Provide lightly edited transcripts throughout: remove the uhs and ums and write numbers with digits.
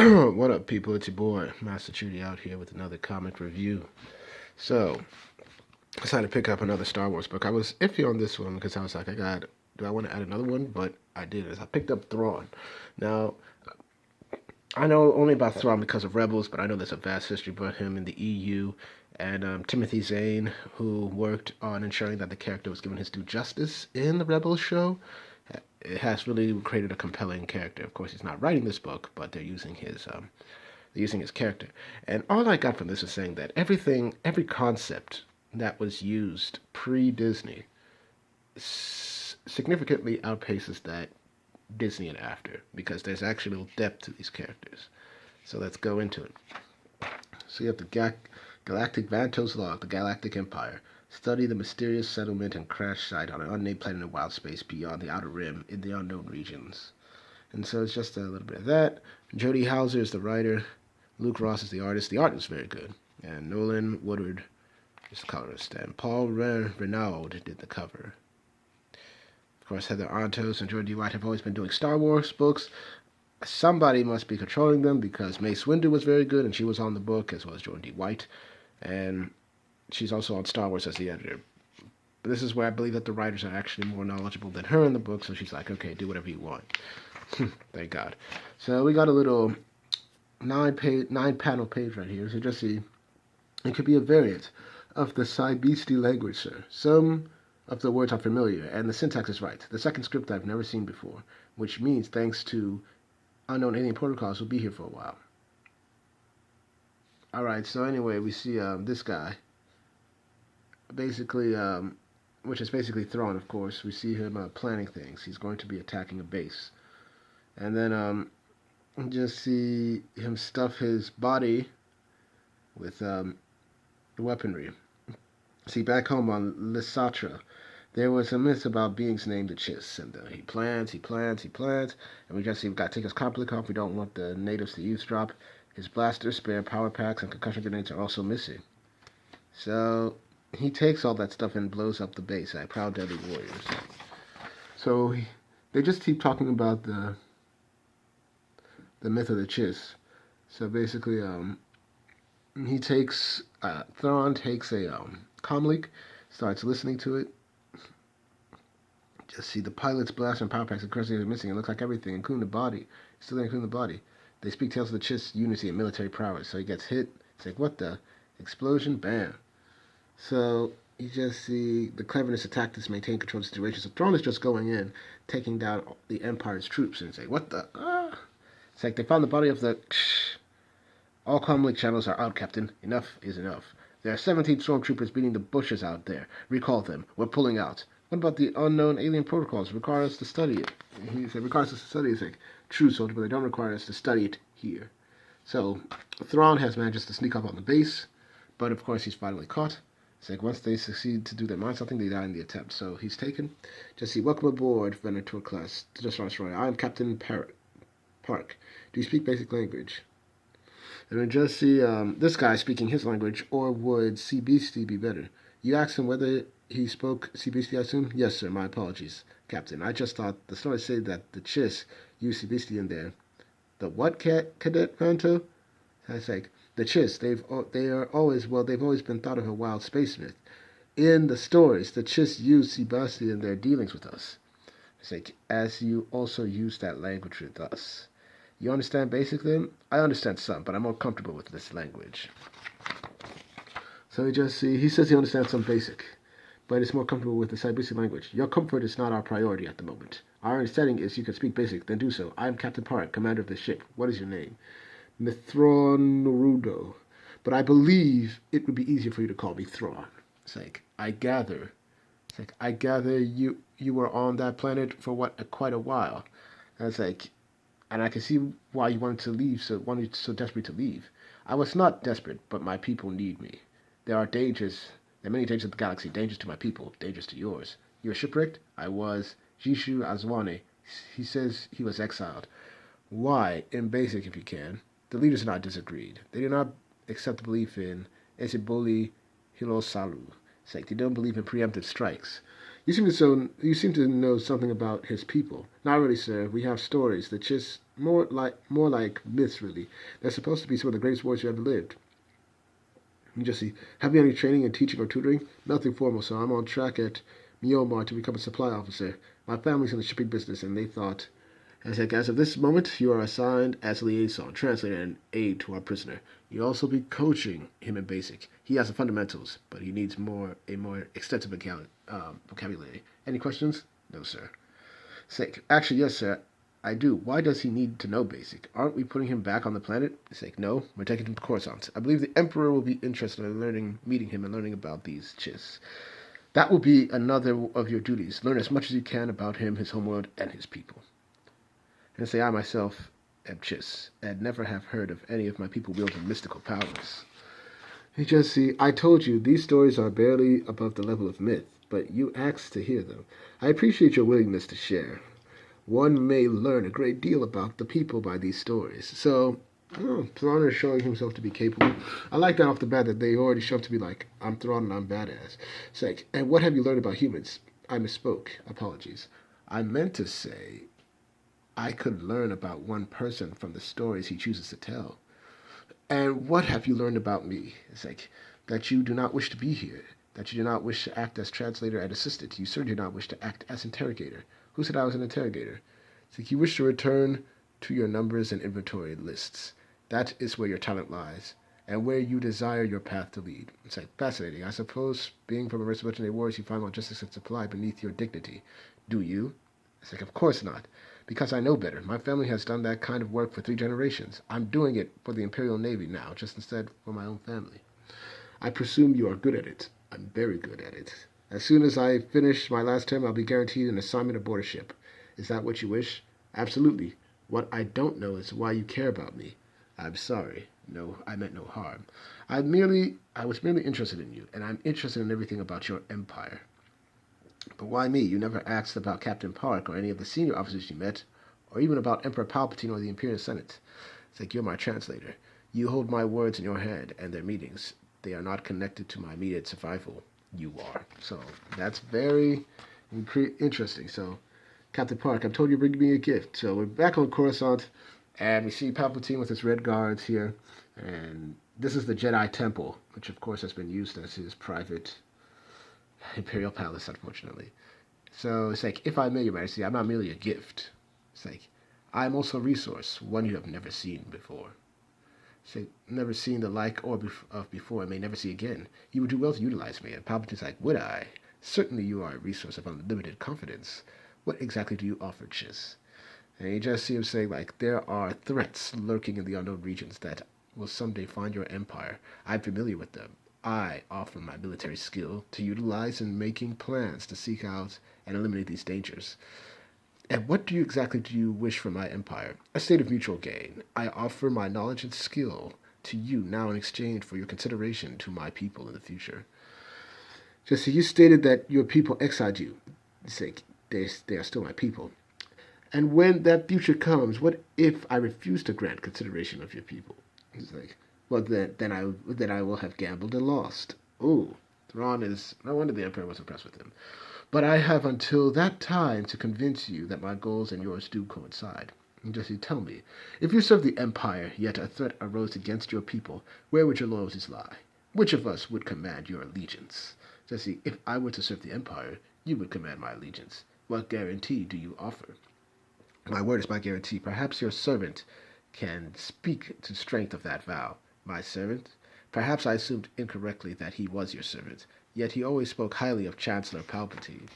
What up, people? It's your boy, Master Chudy, out here with another comic review. So, I decided to pick up another Star Wars book. I was iffy on this one because I was like, do I want to add another one? But I did. I picked up Thrawn. Now, I know only about Thrawn because of Rebels, but I know there's a vast history about him in the EU. And Timothy Zahn, who worked on ensuring that the character was given his due justice in the Rebels show, it has really created a compelling character. Of course, he's not writing this book, but they're using his character. And all I got from this is saying that every concept that was used pre-Disney significantly outpaces that Disney and after, because there's actually a little depth to these characters. So let's go into it. So you have the Galactic Vantos log, the Galactic Empire. Study the mysterious settlement and crash site on an unnamed planet in wild space beyond the outer rim in the unknown regions. And so it's just a little bit of that. Jody Hauser is the writer. Luke Ross is the artist. The art is very good. And Nolan Woodard is the colorist. And Paul Renaud did the cover. Of course, Heather Antos and Jordan D. White have always been doing Star Wars books. Somebody must be controlling them because Mace Windu was very good, and she was on the book, as well as Jordan D. White. And she's also on Star Wars as the editor. But this is where I believe that the writers are actually more knowledgeable than her in the book, so she's like, okay, do whatever you want. Thank God. So we got a little nine-panel page right here. So just see, it could be a variant of the Sai-Beastie language, sir. Some of the words are familiar, and the syntax is right. The second script I've never seen before, which means thanks to unknown alien protocols, will be here for a while. Alright, so anyway, we see this guy, basically, which is basically Thrawn, of course. We see him planning things. He's going to be attacking a base. And then just see him stuff his body with weaponry. See, back home on Lysatra, there was a myth about beings named the Chiss, and he plans, and we just see we've got to take his conflict off. We don't want the natives to eavesdrop. His blasters, spare power packs, and concussion grenades are also missing. So he takes all that stuff and blows up the base at Proud Deadly Warriors. So they just keep talking about the myth of the Chiss. So basically, Thrawn takes a comlink, starts listening to it. Just see the pilot's blaster and power packs and crushers are missing. It looks like everything, including the body. Still including the body. They speak tales of the Chiss unity and military prowess. So he gets hit. It's like, what the? Explosion, bam. So you just see the cleverness of tactics maintain control of the situation. So Thrawn is just going in, taking down the Empire's troops, and say, what the? It's like they found the body of the... All comlink channels are out, Captain. Enough is enough. There are 17 stormtroopers beating the bushes out there. Recall them. We're pulling out. What about the unknown alien protocols? Require us to study it. He said, requires us to study it. It's like, true, soldier, but they don't require us to study it here. So, Thrawn has managed to sneak up on the base, but of course he's finally caught. It's like, once they succeed to do their mind something, they die in the attempt. So he's taken. Just see, welcome aboard, Venator class. Just Roy. I am Captain Park. Do you speak basic language? And we just see this guy speaking his language, or would Sai-Beastie be better? You asked him whether he spoke Sai-Beastie, I assume? Yes, sir, my apologies, Captain. I just thought the story said that the Chiss used Sai-Beastie in there. The what, Cadet Vanto? I was like, the Chiss, they've always been thought of a wild space myth. In the stories, the Chiss used Sai-Beastie in their dealings with us. It's like, as you also use that language with us. You understand basic then? I understand some, but I'm more comfortable with this language. So he says he understands some basic, but is more comfortable with the Sai-Beastie language. Your comfort is not our priority at the moment. Our understanding is you can speak basic, then do so. I am Captain Park, commander of the ship. What is your name? Mithronorudo. But I believe it would be easier for you to call me Thrawn. It's like, I gather you were on that planet for quite a while. And it's like, and I can see why you wanted so desperately to leave. I was not desperate, but my people need me. There are many dangers of the galaxy, dangers to my people, dangers to yours. You were shipwrecked? I was. Jishu Azwane. He says he was exiled. Why? In basic, if you can. The leaders and I disagreed. They did not accept the belief in Esiboli Hilosalu. It's like they don't believe in preemptive strikes. You seem to know something about his people. Not really, sir. We have stories. The Chiss More like myths, really. They're supposed to be some of the greatest warriors who ever lived. You just see, have you any training in teaching or tutoring? Nothing formal, so I'm on track at Myanmar to become a supply officer. My family's in the shipping business, and they thought, as of this moment, you are assigned as a liaison, translator, and aide to our prisoner. You'll also be coaching him in basic. He has the fundamentals, but he needs a more extensive vocabulary. Any questions? No, sir. Sake. Actually, yes, sir. I do. Why does he need to know basic? Aren't we putting him back on the planet? Sake. No, we're taking him to Coruscant. I believe the Emperor will be interested in meeting him and learning about these chiss. That will be another of your duties. Learn as much as you can about him, his homeworld, and his people. And say I myself am chiss, and never have heard of any of my people wielding mystical powers. You just see, I told you, these stories are barely above the level of myth, but you asked to hear them. I appreciate your willingness to share. One may learn a great deal about the people by these stories. So, Thrawn is showing himself to be capable. I like that off the bat that they already showed to be like, I'm Thrawn and I'm badass. It's like, and what have you learned about humans? I misspoke. Apologies. I meant to say I could learn about one person from the stories he chooses to tell. And what have you learned about me? It's like that you do not wish to be here, that you do not wish to act as translator and assistant. You certainly do not wish to act as interrogator. Who said I was an interrogator? It's like you wish to return to your numbers and inventory lists. That is where your talent lies, and where you desire your path to lead. It's like fascinating. I suppose, being from a race of legendary warriors, you find logistics and supply beneath your dignity. Do you? It's like, of course not. Because I know better. My family has done that kind of work for 3 generations. I'm doing it for the Imperial Navy now, just instead for my own family. I presume you are good at it. I'm very good at it. As soon as I finish my last term, I'll be guaranteed an assignment aboard a ship. Is that what you wish? Absolutely. What I don't know is why you care about me. I'm sorry. No, I meant no harm. I was merely interested in you, and I'm interested in everything about your empire. But why me? You never asked about Captain Park or any of the senior officers you met, or even about Emperor Palpatine or the Imperial Senate. It's like you're my translator. You hold my words in your hand, and their meetings. They are not connected to my immediate survival. You are. So that's very interesting. So, Captain Park, I'm told you're bringing me a gift. So we're back on Coruscant, and we see Palpatine with his red guards here. And this is the Jedi Temple, which of course has been used as his private Imperial Palace, unfortunately. So it's like, if I may, Your Majesty, I'm not merely a gift. It's like, I'm also a resource, one you have never seen before. Say, never seen the like of before and may never see again. You would do well to utilize me. And Palpatine's like, would I? Certainly you are a resource of unlimited confidence. What exactly do you offer, Chiss? And you just see him saying, like, there are threats lurking in the unknown regions that will someday find your empire. I'm familiar with them. I offer my military skill to utilize in making plans to seek out and eliminate these dangers. And what exactly do you wish for my empire? A state of mutual gain. I offer my knowledge and skill to you now in exchange for your consideration to my people in the future. Just so you stated that your people exiled you. They are still my people. And when that future comes, what if I refuse to grant consideration of your people? It's like, well, then I will have gambled and lost. Oh, Thrawn is... No wonder the Emperor was impressed with him. But I have until that time to convince you that my goals and yours do coincide. And Jesse, tell me, if you serve the Empire, yet a threat arose against your people, where would your loyalties lie? Which of us would command your allegiance? Jesse, if I were to serve the Empire, you would command my allegiance. What guarantee do you offer? My word is my guarantee. Perhaps your servant can speak to strength of that vow. My servant? Perhaps I assumed incorrectly that he was your servant, yet he always spoke highly of Chancellor Palpatine.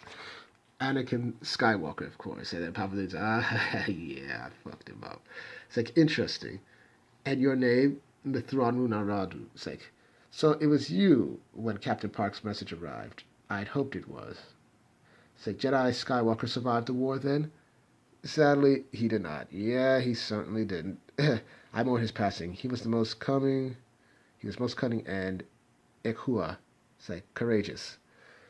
Anakin Skywalker, of course. And then Palpatine's, yeah, I fucked him up. It's like, interesting. And your name? The Thrawn Naradu. It's like, so it was you when Captain Park's message arrived. I'd hoped it was. It's like, Jedi Skywalker survived the war then? Sadly, he did not. Yeah, he certainly didn't. I mourn his passing. He was most cunning and Ekhua. It's like, courageous.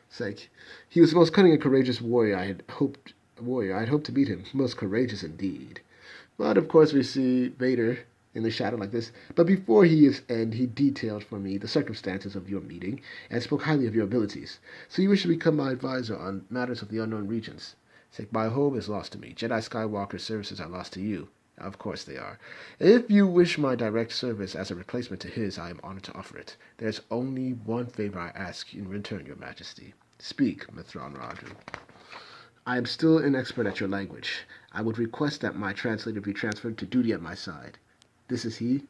It's like, he was the most cunning and courageous warrior I had hoped to meet him. Most courageous indeed. But of course we see Vader in the shadow like this. But before he detailed for me the circumstances of your meeting and spoke highly of your abilities. So you wish to become my advisor on matters of the unknown regions. It's like, my home is lost to me. Jedi Skywalker's services are lost to you. Of course they are. If you wish my direct service as a replacement to his, I am honored to offer it. There's only one favor I ask in return, your majesty. Speak, Thrawn Raju. I am still an expert at your language. I would request that my translator be transferred to duty at my side. This is he?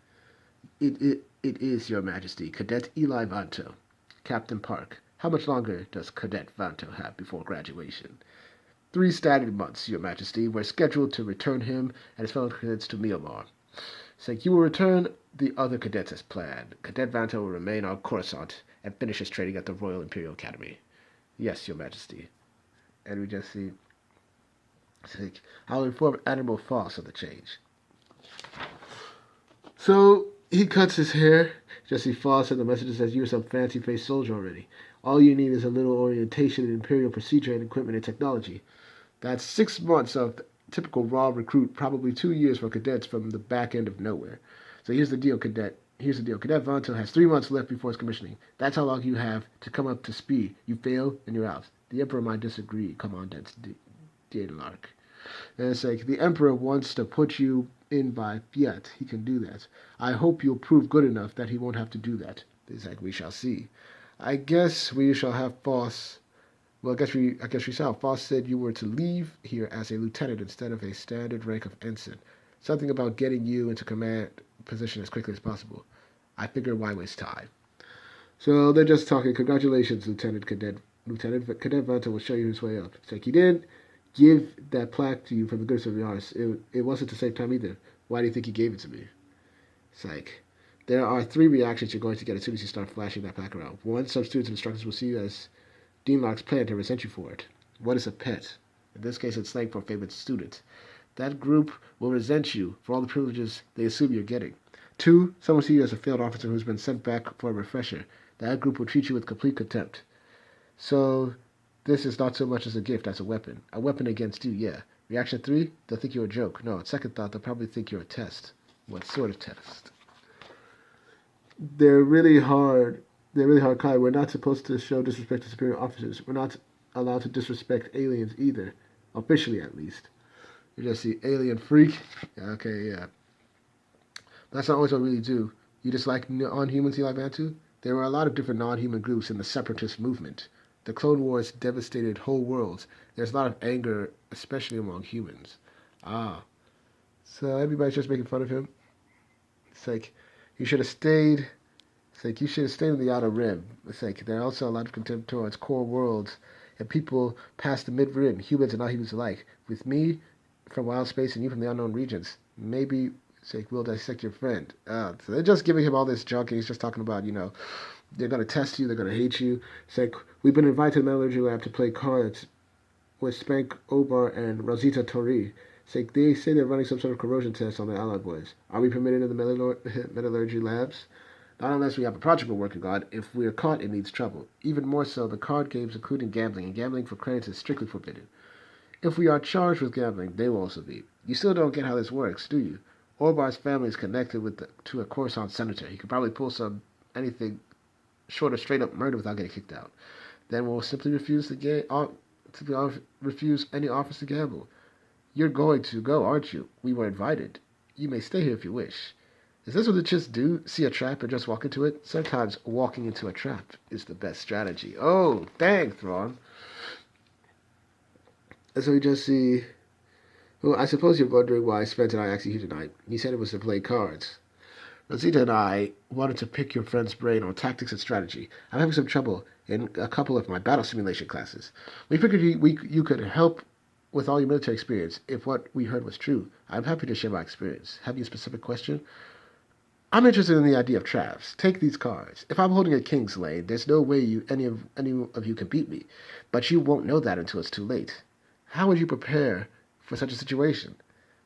It is, your majesty, Cadet Eli Vanto. Captain Park, how much longer does Cadet Vanto have before graduation? 3 standard months, your majesty. We're scheduled to return him and his fellow cadets to Myanmar. Saying you will return the other cadets as planned. Cadet Vanto will remain on Coruscant and finish his training at the Royal Imperial Academy. Yes, your majesty. And we just see, saying, I'll inform Admiral Foss of the change. So he cuts his hair. Jesse Foss sent the message that says, you're some fancy-faced soldier already. All you need is a little orientation in Imperial procedure and equipment and technology. That's 6 months of typical raw recruit, probably 2 years for cadets from the back end of nowhere. So here's the deal, Cadet. Here's the deal. Cadet Vanto has 3 months left before his commissioning. That's how long you have to come up to speed. You fail, and you're out. The Emperor might disagree, Commandant Daedalus. And it's like, the Emperor wants to put you in by fiat. He can do that. I hope you'll prove good enough that he won't have to do that. It's like, we shall see. I guess we shall have Foss. Well, I guess we shall. Foss said you were to leave here as a lieutenant instead of a standard rank of ensign. Something about getting you into command position as quickly as possible. I figure why waste time. So they're just talking. Congratulations, Lieutenant Cadet. Lieutenant Cadet Vanto will show you his way up. It's like, he didn't give that plaque to you from the goodness of your heart. It wasn't to save time either. Why do you think he gave it to me? It's like, there are 3 reactions you're going to get as soon as you start flashing that plaque around. 1, some students and instructors will see you as Dean Locke's plan to resent you for it. What is a pet? In this case, it's slang for favorite student. That group will resent you for all the privileges they assume you're getting. 2, some will see you as a failed officer who's been sent back for a refresher. That group will treat you with complete contempt. So, this is not so much as a gift as a weapon. A weapon against you, yeah. Reaction 3, they'll think you're a joke. No, second thought, they'll probably think you're a test. What sort of test? They're really hard, Kai. We're not supposed to show disrespect to superior officers. We're not allowed to disrespect aliens either. Officially, at least. You just see alien freak. Okay, yeah. That's not always what we really do. You dislike non-humans, Eli Vanto? There were a lot of different non-human groups in the separatist movement. The Clone Wars devastated whole worlds. There's a lot of anger, especially among humans. Ah. So everybody's just making fun of him. It's like, you should have stayed. It's like, you should have stayed in the Outer Rim. It's like, there are also a lot of contempt towards core worlds and people past the mid-rim, humans and non-humans alike. With me from wild space and you from the unknown regions, maybe, it's like, we'll dissect your friend. So they're just giving him all this junk, and he's just talking about, they're going to test you, they're going to hate you. It's like, we've been invited to the metallurgy lab to play cards with Spank Obar and Rosita Tori. It's like, they say they're running some sort of corrosion test on the Allied boys. Are we permitted in the metallurgy labs? Not unless we have a project we're working on. If we're caught, it means trouble. Even more so, the card games including gambling, and gambling for credits is strictly forbidden. If we are charged with gambling, they will also be. You still don't get how this works, do you? Orbar's family is connected to a Coruscant senator. He could probably pull anything short of straight up murder without getting kicked out. Then we'll simply refuse refuse any offers to gamble. You're going to go, aren't you? We were invited. You may stay here if you wish. Is this what the chits do? See a trap and just walk into it? Sometimes walking into a trap is the best strategy. Oh, dang, Thrawn. And so we just see... Well, I suppose you're wondering why Spence and I asked you here tonight. He said it was to play cards. Rosita and I wanted to pick your friend's brain on tactics and strategy. I'm having some trouble in a couple of my battle simulation classes. We figured you could help with all your military experience if what we heard was true. I'm happy to share my experience. Have you a specific question? I'm interested in the idea of traps. Take these cards. If I'm holding a King's Lane, there's no way any of you can beat me. But you won't know that until it's too late. How would you prepare for such a situation?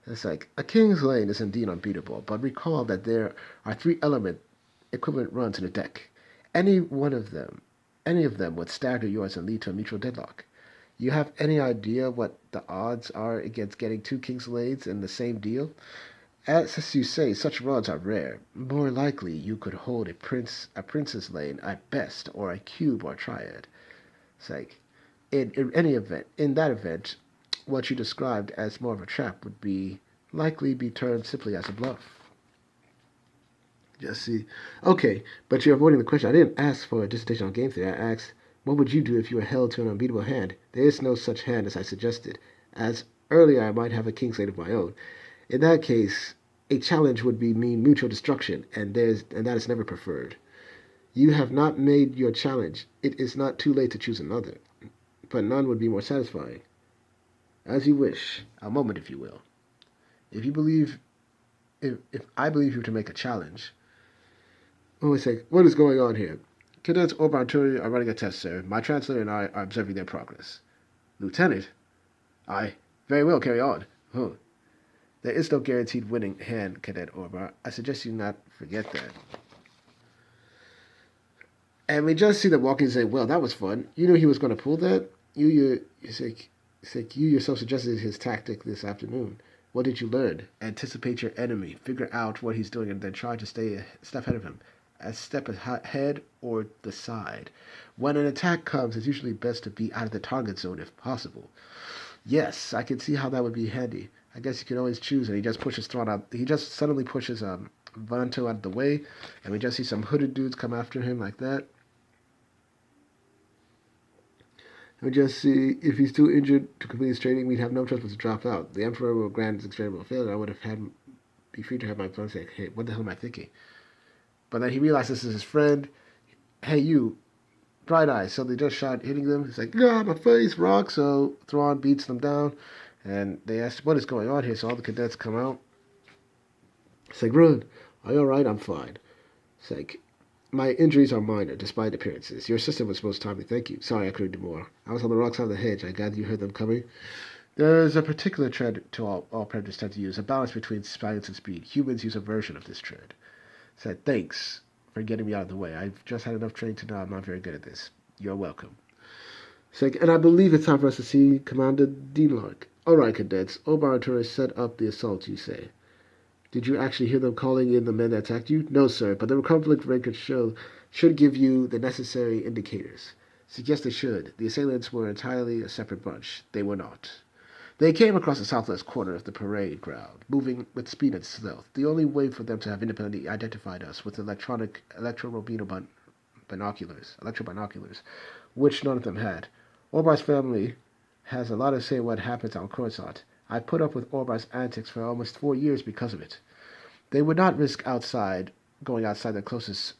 It's like, a King's Lane is indeed unbeatable, but recall that there are 3 equivalent runs in a deck. Any of them would stagger yours and lead to a mutual deadlock. You have any idea what the odds are against getting 2 King's Lanes in the same deal? As you say, such runs are rare. More likely, you could hold a Princess Lane at best, or a cube or triad. It's like, in that event, what you described as more of a trap would be likely be termed simply as a bluff. Just see. Okay, but you're avoiding the question. I didn't ask for a dissertation on game theory. I asked, what would you do if you were held to an unbeatable hand? There is no such hand as I suggested. As earlier, I might have a king's slate of my own. In that case, a challenge would mean mutual destruction, and that is never preferred. You have not made your challenge. It is not too late to choose another, but none would be more satisfying. As you wish. A moment, if you will. If you believe, if I believe you to make a challenge. Oh, wait a sec. What is going on here? Cadets Orban and Turi are running a test, sir. My translator and I are observing their progress. Lieutenant? Aye. Very well, carry on. Huh. There is no guaranteed winning hand, Cadet Orban. I suggest you not forget that. And we just see them walking and say, well, that was fun. You knew he was going to pull that? You yourself suggested his tactic this afternoon. What did you learn? Anticipate your enemy. Figure out what he's doing and then try to stay a step ahead of him. A step ahead or the side. When an attack comes, it's usually best to be out of the target zone if possible. Yes, I can see how that would be handy. I guess you can always choose, and he just pushes Thrawn out. He just suddenly pushes Vanto out of the way, and we just see some hooded dudes come after him like that. And we just see if he's too injured to complete his training, we'd have no choice but to drop out. The Emperor will grant his experiment failure. I would have be free to have my phone say, hey, what the hell am I thinking? But then he realized this is his friend. Hey, you, Bright Eyes. So they just shot hitting them. He's like, yeah, my face, rock. So Thrawn beats them down. And they ask, what is going on here? So all the cadets come out. It's like, Run, are you all right? I'm fine. It's like, my injuries are minor, despite appearances. Your assistant was most timely. Thank you. Sorry I couldn't do more. I was on the wrong side of the hedge. I gather you heard them coming. There's a particular trend to all predators tend to use, a balance between silence and speed. Humans use a version of this trend. Said, thanks for getting me out of the way. I've just had enough training to know I'm not very good at this. You're welcome. It's and I believe it's time for us to see Commander Dienlark. All right, cadets. Orban and Turi set up the assault, you say. Did you actually hear them calling in the men that attacked you? No, sir, but the conflict record should give you the necessary indicators. Suggest they should. The assailants were entirely a separate bunch. They were not. They came across the southwest corner of the parade ground, moving with speed and stealth. The only way for them to have independently identified us was electro binoculars, which none of them had. Orbar's family has a lot to say what happens on Coruscant. I put up with Orbar's antics for almost 4 years because of it. They would not risk going outside their closest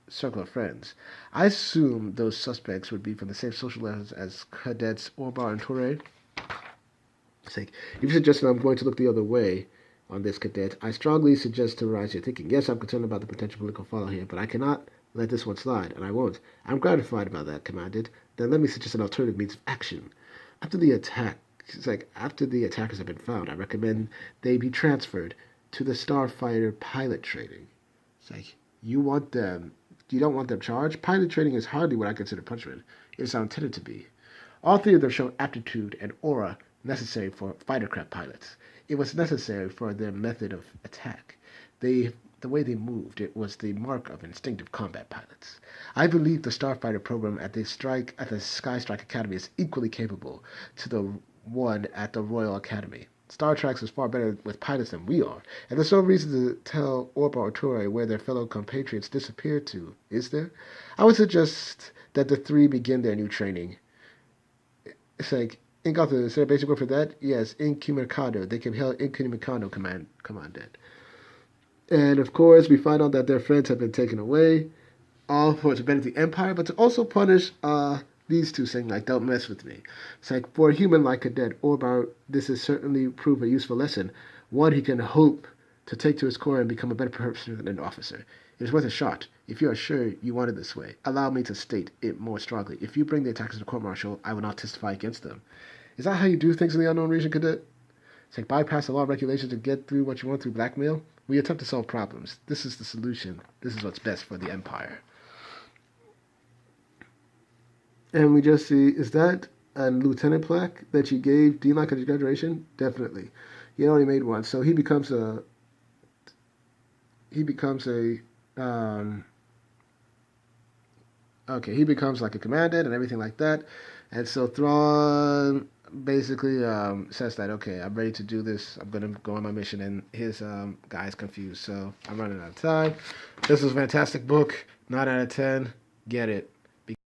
circle of friends. I assume those suspects would be from the same social levels as cadets Orban and Turi. If you suggested I'm going to look the other way on this, cadet, I strongly suggest to rise your thinking. Yes, I'm concerned about the potential political fallout here, but I cannot let this one slide, and I won't. I'm gratified about that, Commandant. Then let me suggest an alternative means of action. After the attackers have been found, I recommend they be transferred to the starfighter pilot training. You don't want them charged? Pilot training is hardly what I consider punishment. It is not intended to be. All 3 of them showed aptitude and aura necessary for fighter craft pilots. It was necessary for their method of attack. The way they moved, it was the mark of instinctive combat pilots. I believe the starfighter program at the Sky Strike Academy is equally capable to the one at the Royal Academy. Star Trek is far better with pilots than we are, and there's no reason to tell Orba or Torre where their fellow compatriots disappeared to, is there? I would suggest that the 3 begin their new training. Ingothu, is there a basic word for that? Yes, incommunicado. They can hail incommunicado commandant. And of course, we find out that their friends have been taken away, all for to benefit the Empire, but to also punish these 2, saying, don't mess with me. It's for a human like Cadet Orbar, this has certainly proved a useful lesson, one he can hope to take to his core and become a better person than an officer. It is worth a shot. If you are sure you want it this way, allow me to state it more strongly. If you bring the attackers to court-martial, I will not testify against them. Is that how you do things in the unknown region, Cadet? Bypass the law of regulations to get through what you want through blackmail? We attempt to solve problems. This is the solution. This is what's best for the Empire. And we just see, is that a lieutenant plaque that you gave Dienlark at his graduation? Definitely. He already made one. So he becomes like a commandant and everything like that. And so Thrawn basically says that, okay, I'm ready to do this. I'm gonna go on my mission, and his guy's confused. So I'm running out of time. This was a fantastic book. 9 out of 10. Get it.